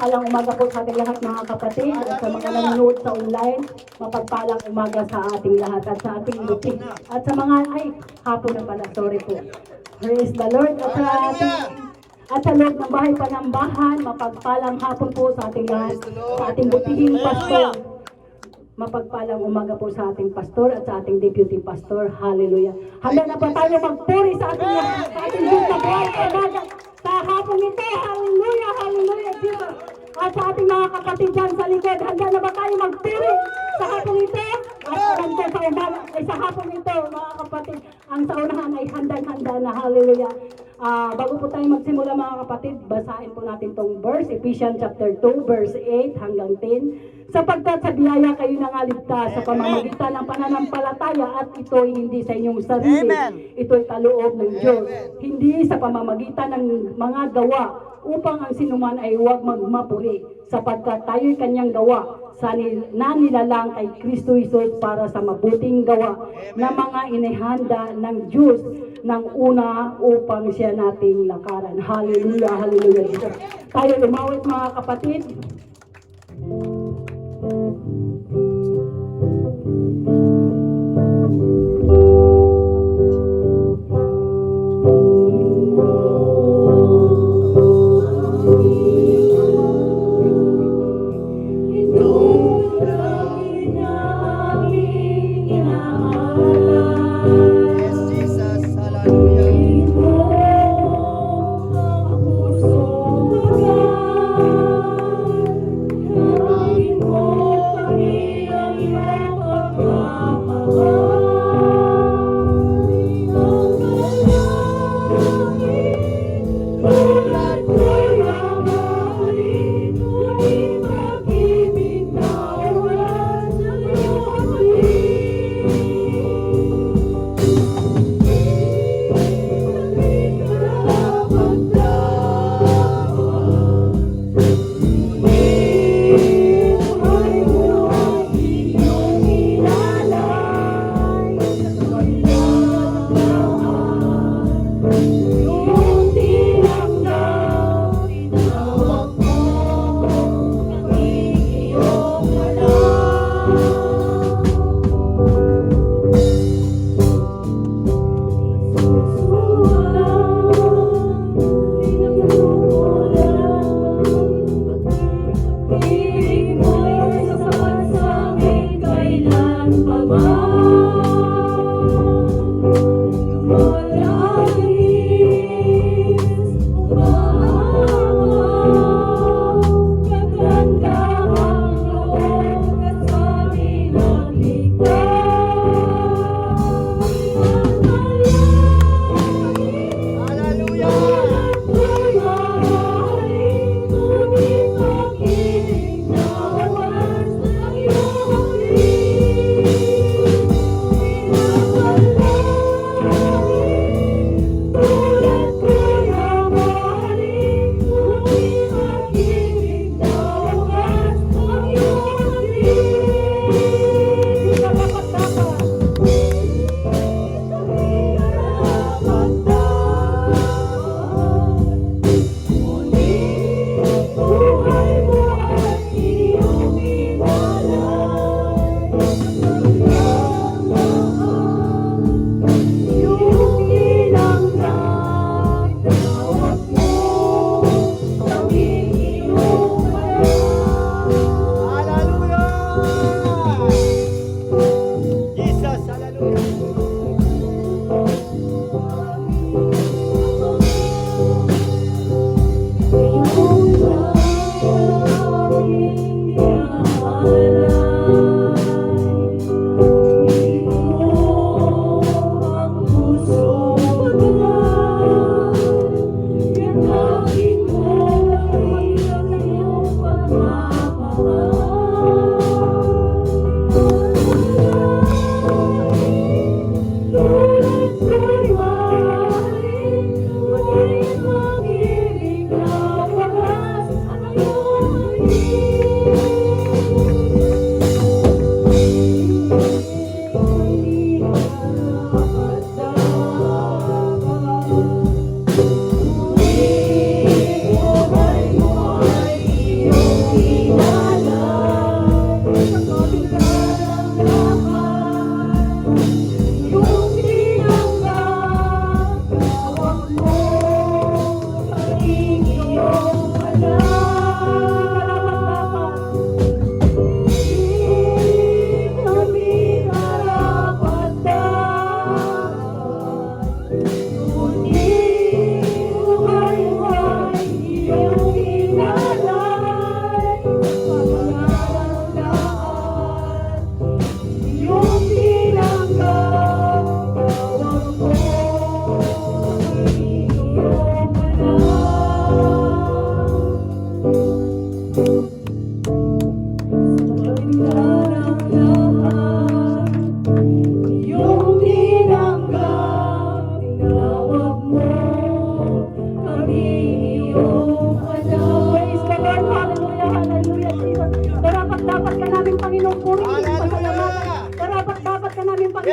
Mapagpalang umaga po sa ating lahat mga kapatid at sa mga nanonood sa online. Mapagpalang umaga sa ating lahat at sa ating butik. At sa mga, hapon na pala, sorry po. Praise the Lord. At sa loob ng bahay panambahan, mapagpalang hapon po sa ating lahat, sa ating butihing pastor. Mapagpalang umaga po sa ating pastor at sa ating deputy pastor. Hallelujah. Handa na pa tayo magpuri sa ating lahat, sa ating Diyos na buhay umaga. Sa hapon ito, hallelujah, hallelujah, Jesus. At sa ating mga kapatid dyan sa likod, handa na ba tayo magpuri sa hapon ito? At sa hapon ito, mga kapatid, ang sa unahan ay handang-handa na, hallelujah. Bago po tayo magsimula mga kapatid, basahin po natin tong verse, Ephesians chapter 2, verse 8 hanggang 10. Sapagkat sa biyaya kayo nangaligtas sa pamamagitan ng pananampalataya at ito'y hindi sa inyong sarili. Ito'y kaloob ng Diyos. Hindi sa pamamagitan ng mga gawa upang ang sinuman ay huwag magmapuri. Sapagkat tayo'y kanyang gawa na nilalang kay Kristo Jesus para sa mabuting gawa na mga inihanda ng Diyos ng una upang siya nating lakaran. Hallelujah, hallelujah. Tayo lumawit mga kapatid.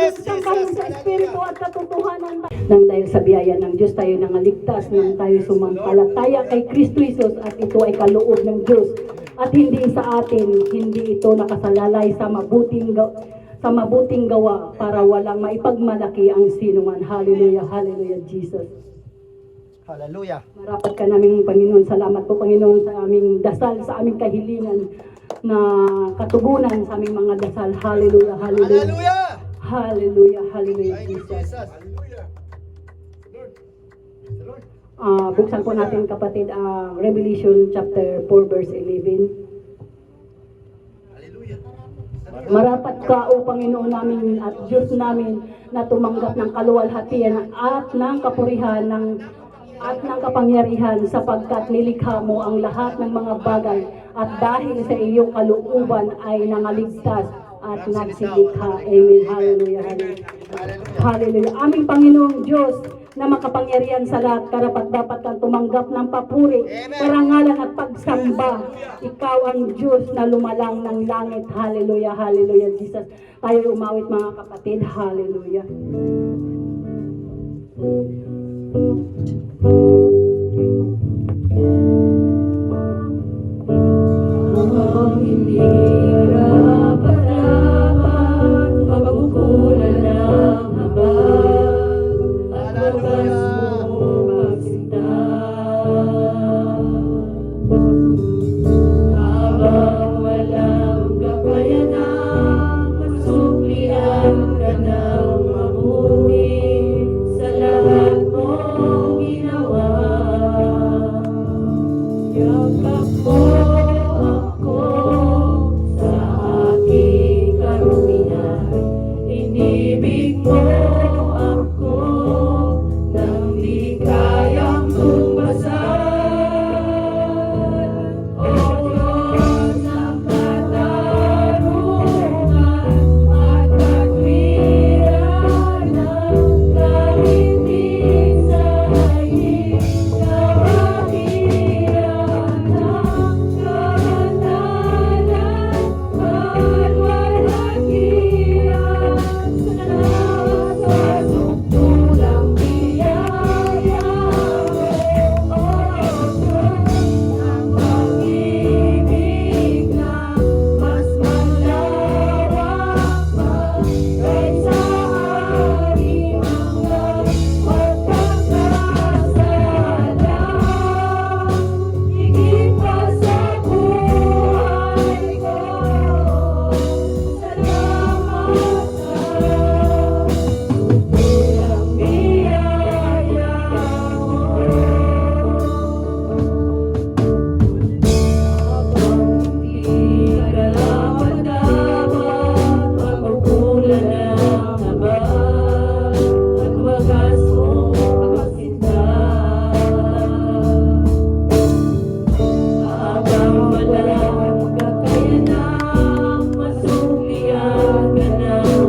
Bubuksan kayo sa Espiritu at katotohanan. Nang dahil sa biyaya ng Diyos tayo nangaligtas, nang tayo sumampalataya kay Kristo Jesus at ito ay kaloob ng Diyos. At hindi sa atin, hindi ito nakasalalay sa mabuting gawa para walang maipagmalaki ang sinuman. Hallelujah, hallelujah, Jesus. Hallelujah. Marapat ka namin, Panginoon. Salamat po, Panginoon, sa aming dasal, sa aming kahilingan na katugunan sa aming mga dasal. Hallelujah, hallelujah. Hallelujah. Hallelujah, hallelujah, Thank you, Jesus. Jesus. Buksan po natin, kapatid, Revelation chapter 4 verse 11. Marapat ka, O Panginoon namin at Diyos namin, na tumanggap ng kaluwalhatian at ng kapurihan at ng kapangyarihan, sapagkat nilikha mo ang lahat ng mga bagay at dahil sa iyong kalooban ay nangaligtas at nagsilikha. Amen. Hallelujah. Hallelujah. Hallelujah. Aming Panginoong Diyos na makapangyarihan sa lahat, karapat dapat kang tumanggap ng papuri, karangalan at pagsamba. Ikaw ang Diyos na lumalang ng langit. Hallelujah. Hallelujah, Jesus. Tayo umawit, mga kapatid. Hallelujah. Hindi rapat-rapat mapagkukulan ng habag at wagas mo magsinta. Habang walang kakayanang masuklian ka ng mabuti sa lahat mong ginawa. Yakap mo ako sa aking karumihan, inibig mo ako nang di kayang tumbasan. O Diyos ng katarungan at katwiran ng kahit di sahig, kawahiran ng kahandalan, kalwalhatian, salamat sa sukdulang biyaya mo. O Diyos ng pag-ibig na mas malawak pa kaysa animang pagkakasala. Higit pa sa buhay ko, salamat sa sukdulang biyaya mo. Habang di karapat-dapat mapagkulan ng habag at wagas mo magsinta. Habang walang kakayanang masuklian ka ng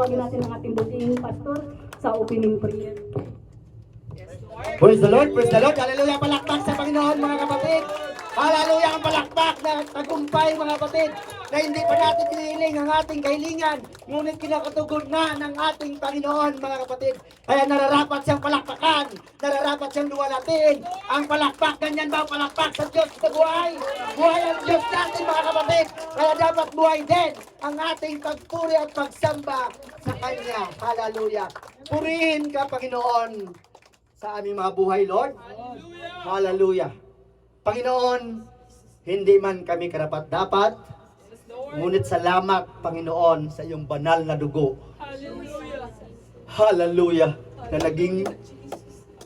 tawagin natin ang ating buting pastor sa opening prayer. Praise the Lord, praise the Lord. Hallelujah, palakpak sa Panginoon mga kapatid. Hallelujah, ang palakpak na tagumpay mga kapatid, na hindi pa natin hinihiling ang ating kahilingan, ngunit kinakatugon na ng ating Panginoon mga kapatid. Kaya nararapat siyang palakpakan, nararapat siyang luwalatin. Ang palakpak, ganyan ba ang palakpak sa Diyos sa buhay? Buhay ang Diyos natin mga kapatid. Kaya dapat buhay din ang ating pagpuri at pagsamba sa Kanya. Hallelujah. Purihin ka Panginoon sa aming mga buhay, Lord. Hallelujah. Panginoon, hindi man kami karapat-dapat, ngunit salamat, Panginoon, sa iyong banal na dugo. Hallelujah. Na naging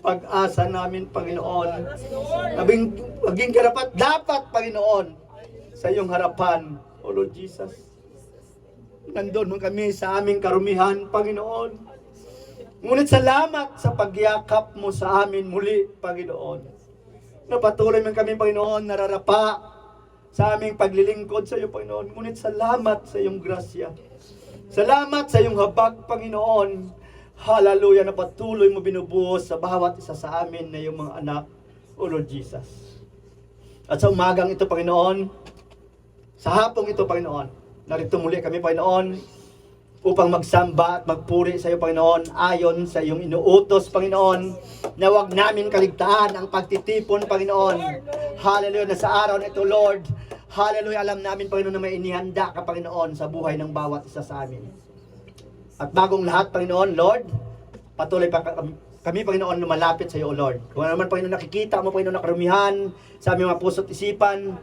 pag-asa namin, Panginoon. Maging karapat-dapat, Panginoon, sa iyong harapan, O Lord Jesus. Nandun man kami sa aming karumihan, Panginoon. Ngunit salamat sa pagyakap mo sa amin muli, Panginoon. Napatuloy man kami, Panginoon, nararapa sa aming paglilingkod sa iyo, Panginoon. Ngunit salamat sa iyong grasya. Salamat sa iyong habag, Panginoon. Hallelujah, na patuloy mo binubuhos sa bawat isa sa amin na iyong mga anak, O Lord Jesus. At sa umagang ito, Panginoon, sa hapong ito, Panginoon, narito muli kami, Panginoon, upang magsamba at magpuri sa iyo, Panginoon, ayon sa iyong inuutos, Panginoon, na huwag namin kaligtaan ang pagtitipon, Panginoon. Hallelujah, na sa araw na ito, Lord, hallelujah, alam namin, Panginoon, na may inihanda ka, Panginoon, sa buhay ng bawat isa sa amin. At bagong lahat, Panginoon, Lord, patuloy pa kami, Panginoon, lumalapit sa iyo, Lord. Kung ano naman, Panginoon, nakikita mo, Panginoon, na karumihan sa aming mga puso't isipan,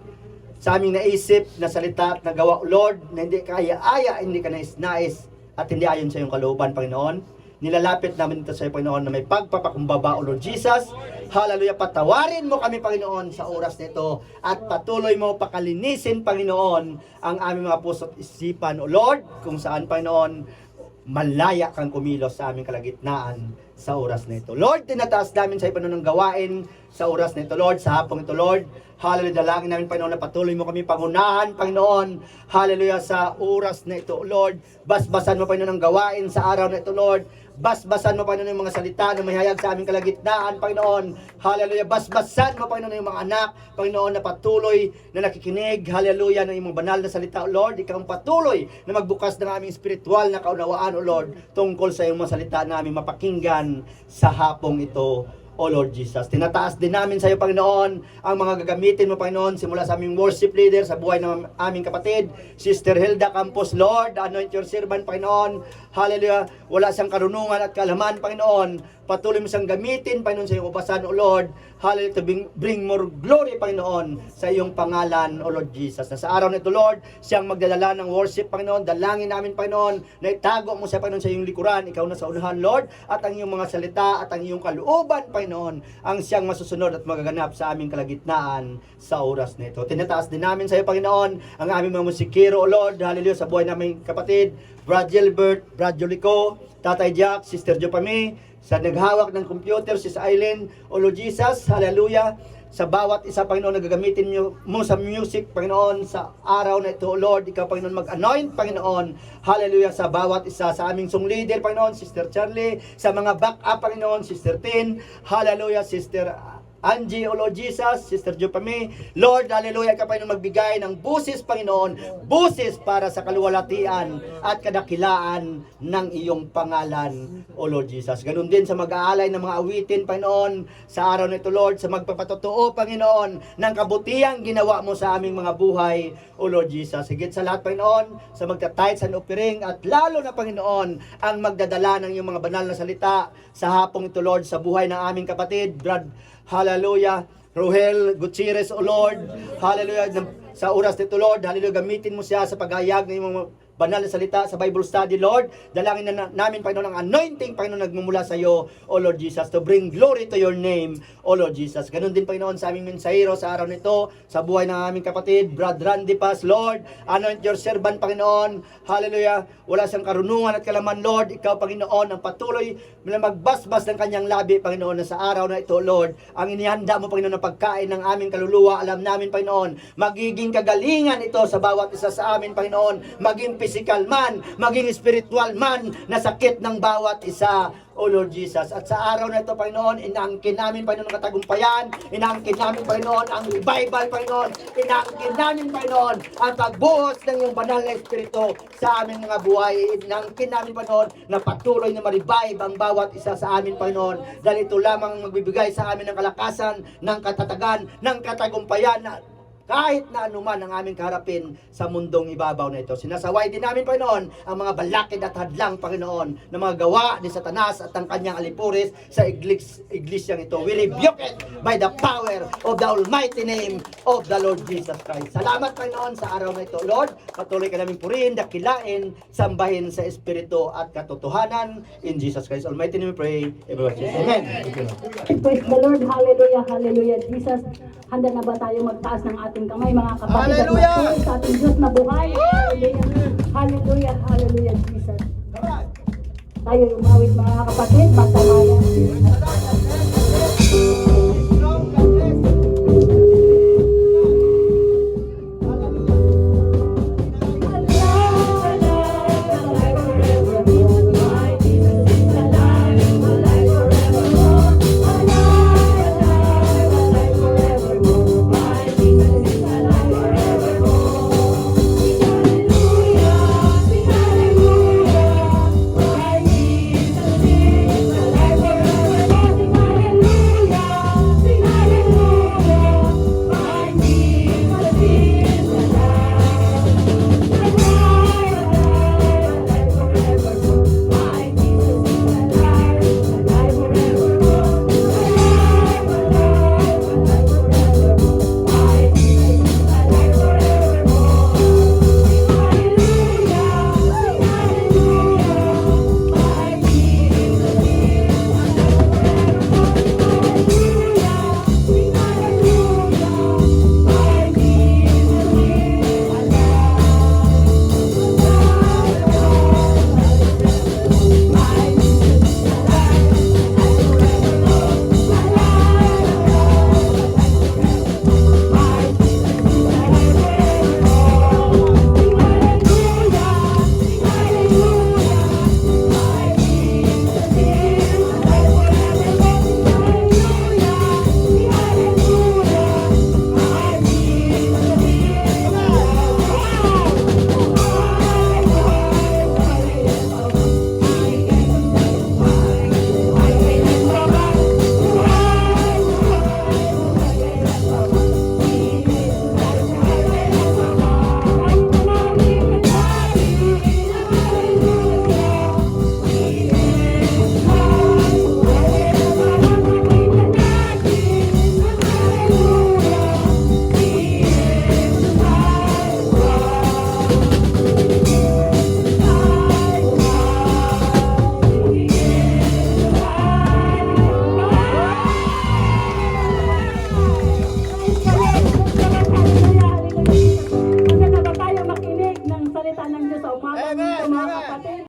sa aming naisip, na salita at nagawa, Lord, na hindi kaya-aya, hindi ka nais-nais, at hindi ayon sa iyong kalooban, Panginoon. Nilalapit namin ito sa iyo, Panginoon, na may pagpapakumbaba, O Lord Jesus. Hallelujah, patawarin mo kami, Panginoon, sa oras nito, at patuloy mo pakalinisin, Panginoon, ang aming mga puso't isipan, O Lord, kung saan, Panginoon, malaya kang kumilos sa aming kalagitnaan sa oras na ito. Lord, tinataas namin sa ipanunong gawain sa oras na ito, Lord, sa hapong ito, Lord. Hallelujah, dalangin namin, Panginoon, na patuloy mo kami pangunahan, Panginoon. Hallelujah, sa oras na ito, Lord. Basbasan mo, Panginoon, ang gawain sa araw na ito, Lord. Basbasan mo, Panginoon, yung mga salita na may hayag sa aming kalagitnaan, Panginoon. Hallelujah, basbasan mo, Panginoon, yung mga anak, Panginoon, na patuloy na nakikinig, hallelujah, ng iyong banal na salita, Lord. Ikaw ang patuloy na magbukas ng aming spiritual na kaunawaan, O Lord, tungkol sa iyong mga salita namin mapakinggan sa hapong ito, O Lord Jesus. Tinataas din namin sa iyo, Panginoon, ang mga gagamitin mo, Panginoon, simula sa aming worship leader, sa buhay ng aming kapatid, Sister Hilda Campos, Lord, anoint your servant, Panginoon. Hallelujah, wala siyang karunungan at kaalaman, Panginoon. Patuloy mo siyang gamitin, Panginoon, sa iyong upasan, O Lord. Hallelujah, to bring more glory, Panginoon, sa iyong pangalan, O Lord Jesus. Na sa araw na ito, Lord, siyang magdadala ng worship, Panginoon. Dalangin namin, Panginoon, na itago mo siya, Panginoon, sa iyong likuran. Ikaw na sa unahan, Lord, at ang iyong mga salita at ang iyong kalooban, Panginoon, ang siyang masusunod at magaganap sa aming kalagitnaan sa oras na ito. Tinataas din namin sa iyo, Panginoon, ang aming mga musikero, O Lord. Hallelujah, sa buhay naming kapatid, Brad Gilbert, Brad Jolico, Tatay Jack, Sister Jopami, sa naghawak ng computer, Sis Aileen, O Lord Jesus, hallelujah, sa bawat isa, Panginoon, na gagamitin mo sa music, Panginoon, sa araw na ito, O Lord, ikaw, Panginoon, mag-anoint, Panginoon, hallelujah, sa bawat isa, sa aming song leader, Panginoon, Sister Charlie, sa mga back-up, Panginoon, Sister Tin, hallelujah, Sister Angie, O Lord Jesus, Sister Jopami, Lord, hallelujah, ka Panginoon, magbigay ng busis, Panginoon, busis para sa kaluwalhatian at kadakilaan ng iyong pangalan, O Lord Jesus. Ganun din sa mag-aalay ng mga awitin, Panginoon, sa araw na ito, Lord, sa magpapatotoo, Panginoon, ng kabutiang ginawa mo sa aming mga buhay, O Lord Jesus. Higit sa lahat, Panginoon, sa magta-tithes and offering, at lalo na, Panginoon, ang magdadala ng iyong mga banal na salita sa hapong ito, Lord, sa buhay ng aming kapatid, Brad, hallelujah, Rohel Gutierrez, O Lord, hallelujah, sa oras nito, Lord, hallelujah, gamitin mo siya sa paghayag ng mga banal na salita sa Bible study, Lord. Dalangin na namin, Panginoon, ang anointing, Panginoon, nagmumula sa iyo, O Lord Jesus, to bring glory to your name, O Lord Jesus. Ganun din, Panginoon, sa aming mensahero sa araw nito, sa buhay ng aming kapatid, Brad Randy Paz, Lord, anoint your servant, Panginoon, hallelujah, wala siyang karunungan at kalaman, Lord, ikaw, Panginoon, ang patuloy na magbasbas ng kanyang labi, Panginoon, na sa araw na ito, Lord, ang inihanda mo, Panginoon, na pagkain ng aming kaluluwa, alam namin, Panginoon, magiging kagalingan ito sa bawat isa sa amin, Panginoon, maging physical man, maging spiritual man, na sakit ng bawat isa, O Lord Jesus. At sa araw na ito, Panginoon, inaangkin namin, Panginoon, ang katagumpayan, inaangkin namin, Panginoon, ang revival, Panginoon, inaangkin namin, Panginoon, ang pagbuhos ng iyong banal na Espiritu sa aming mga buhay. Inaangkin namin, Panginoon, na patuloy na ma-revive ang bawat isa sa amin, Panginoon, dahil ito lamang magbibigay sa amin ng kalakasan, ng katatagan, ng katagumpayan, na kahit na anuman ang aming kaharapin sa mundong ibabaw na ito. Sinasaway din namin, Panginoon, ang mga balakid at hadlang, Panginoon, ng mga gawa ni Satanas at ang kanyang alipuris sa iglesyang ito. We rebuke it by the power of the almighty name of the Lord Jesus Christ. Salamat, Panginoon, sa araw na ito. Lord, patuloy ka namin purihin, dakilain, sambahin sa Espiritu at katotohanan. In Jesus Christ Almighty name we pray. Everyone says amen. Praise the Lord. Hallelujah. Hallelujah. Jesus, handa na ba tayo magtaas ng ating kamay, mga kapatid? Hallelujah! At magpuri sa ating Diyos na buhay. Hallelujah. Hallelujah. Hallelujah, Jesus. Tayo umawit, mga kapatid.